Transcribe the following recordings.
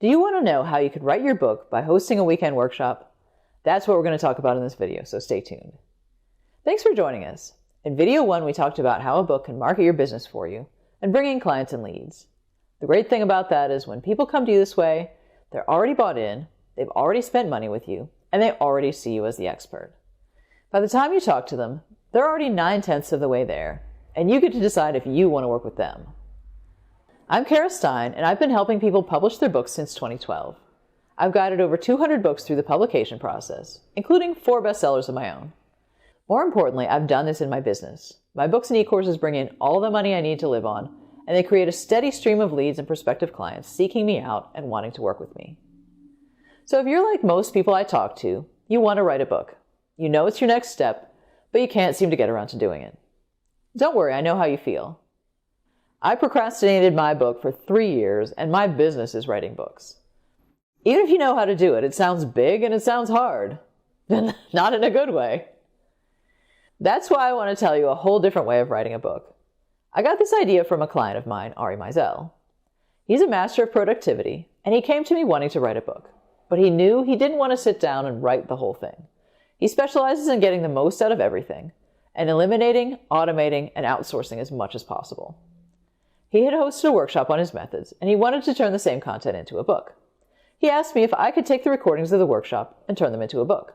Do you want to know how you could write your book by hosting a weekend workshop? That's what we're going to talk about in this video, so stay tuned. Thanks for joining us. In video 1, we talked about how a book can market your business for you and bring in clients and leads. The great thing about that is when people come to you this way, they're already bought in, they've already spent money with you, and they already see you as the expert. By the time you talk to them, they're already 9/10 of the way there, and you get to decide if you want to work with them. I'm Kara Stein, and I've been helping people publish their books since 2012. I've guided over 200 books through the publication process, including 4 bestsellers of my own. More importantly, I've done this in my business. My books and e-courses bring in all the money I need to live on, and they create a steady stream of leads and prospective clients seeking me out and wanting to work with me. So if you're like most people I talk to, you want to write a book. You know it's your next step, but you can't seem to get around to doing it. Don't worry, I know how you feel. I procrastinated my book for 3 years, and my business is writing books. Even if you know how to do it, it sounds big and it sounds hard. Not in a good way. That's why I want to tell you a whole different way of writing a book. I got this idea from a client of mine, Ari Meisel. He's a master of productivity, and he came to me wanting to write a book. But he knew he didn't want to sit down and write the whole thing. He specializes in getting the most out of everything, and eliminating, automating, and outsourcing as much as possible. He had hosted a workshop on his methods, and he wanted to turn the same content into a book. He asked me if I could take the recordings of the workshop and turn them into a book.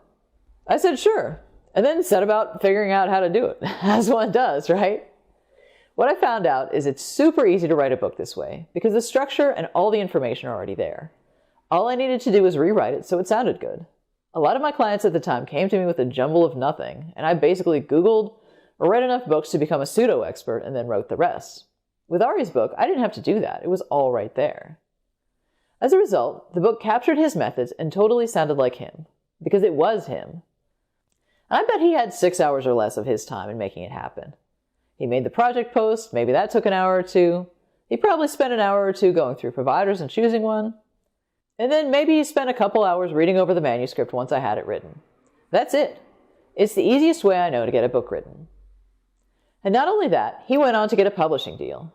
I said sure, and then set about figuring out how to do it, as one does, right? What I found out is it's super easy to write a book this way, because the structure and all the information are already there. All I needed to do was rewrite it so it sounded good. A lot of my clients at the time came to me with a jumble of nothing, and I basically Googled or read enough books to become a pseudo-expert and then wrote the rest. With Ari's book, I didn't have to do that. It was all right there. As a result, the book captured his methods and totally sounded like him, because it was him. And I bet he had 6 hours or less of his time in making it happen. He made the project post, maybe that took an hour or 2. He probably spent an hour or 2 going through providers and choosing one. And then maybe he spent a couple hours reading over the manuscript once I had it written. That's it. It's the easiest way I know to get a book written. And not only that, he went on to get a publishing deal.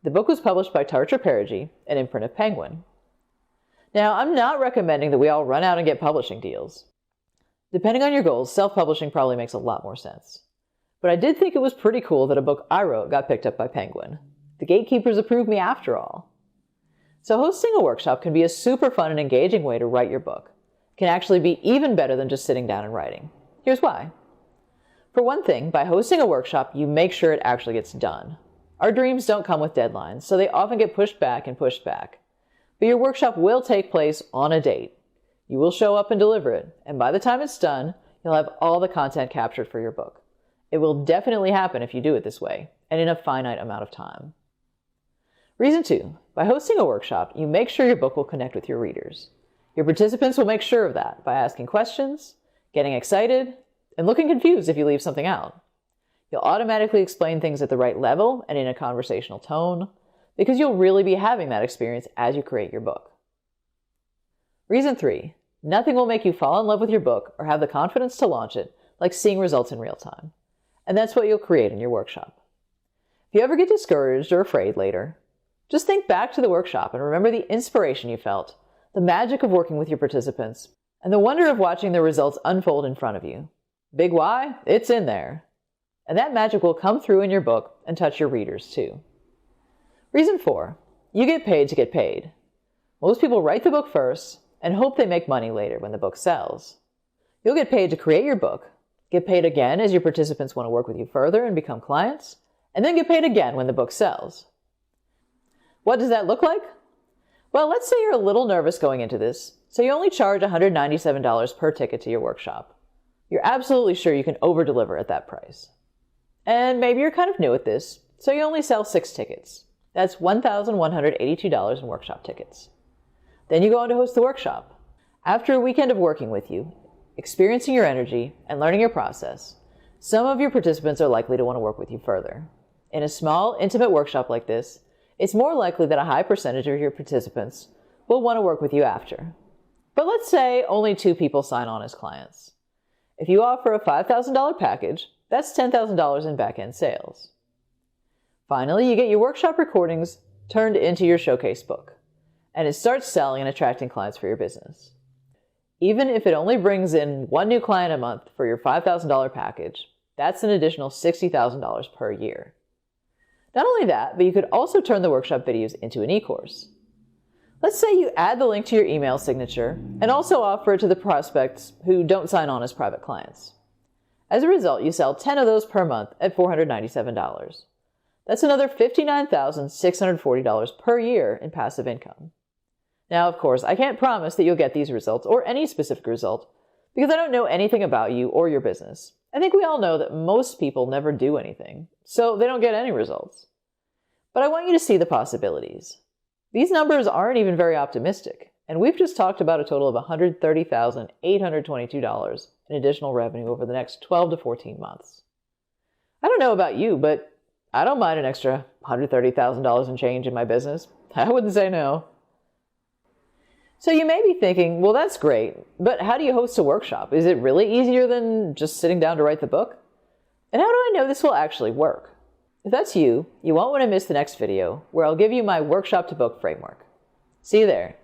The book was published by Tarcher Perigee, an imprint of Penguin. Now, I'm not recommending that we all run out and get publishing deals. Depending on your goals, self-publishing probably makes a lot more sense. But I did think it was pretty cool that a book I wrote got picked up by Penguin. The gatekeepers approved me after all. So hosting a workshop can be a super fun and engaging way to write your book. It can actually be even better than just sitting down and writing. Here's why. For one thing, by hosting a workshop, you make sure it actually gets done. Our dreams don't come with deadlines, so they often get pushed back and pushed back. But your workshop will take place on a date. You will show up and deliver it, and by the time it's done, you'll have all the content captured for your book. It will definitely happen if you do it this way, and in a finite amount of time. Reason 2, by hosting a workshop, you make sure your book will connect with your readers. Your participants will make sure of that by asking questions, getting excited, and looking confused if you leave something out. You'll automatically explain things at the right level and in a conversational tone, because you'll really be having that experience as you create your book. Reason 3, nothing will make you fall in love with your book or have the confidence to launch it like seeing results in real time. And that's what you'll create in your workshop. If you ever get discouraged or afraid later, just think back to the workshop and remember the inspiration you felt, the magic of working with your participants, and the wonder of watching the results unfold in front of you. Big why? It's in there. And that magic will come through in your book and touch your readers too. Reason 4, you get paid to get paid. Most people write the book first and hope they make money later when the book sells. You'll get paid to create your book, get paid again as your participants want to work with you further and become clients, and then get paid again when the book sells. What does that look like? Well, let's say you're a little nervous going into this, so you only charge $197 per ticket to your workshop. You're absolutely sure you can over-deliver at that price. And maybe you're kind of new at this, so you only sell 6 tickets. That's $1,182 in workshop tickets. Then you go on to host the workshop. After a weekend of working with you, experiencing your energy, and learning your process, some of your participants are likely to want to work with you further. In a small, intimate workshop like this, it's more likely that a high percentage of your participants will want to work with you after. But let's say only 2 people sign on as clients. If you offer a $5,000 package, that's $10,000 in back-end sales. Finally, you get your workshop recordings turned into your showcase book. and it starts selling and attracting clients for your business. Even if it only brings in one new client a month for your $5,000 package, that's an additional $60,000 per year. Not only that, but you could also turn the workshop videos into an e-course. Let's say you add the link to your email signature and also offer it to the prospects who don't sign on as private clients. As a result, you sell 10 of those per month at $497. That's another $59,640 per year in passive income. Now, of course, I can't promise that you'll get these results or any specific result because I don't know anything about you or your business. I think we all know that most people never do anything, so they don't get any results. But I want you to see the possibilities. These numbers aren't even very optimistic, and we've just talked about a total of $130,822 in additional revenue over the next 12 to 14 months. I don't know about you, but I don't mind an extra $130,000 in change in my business. I wouldn't say no. So you may be thinking, well, that's great, but how do you host a workshop? Is it really easier than just sitting down to write the book? And how do I know this will actually work? If that's you, you won't want to miss the next video where I'll give you my workshop to book framework. See you there.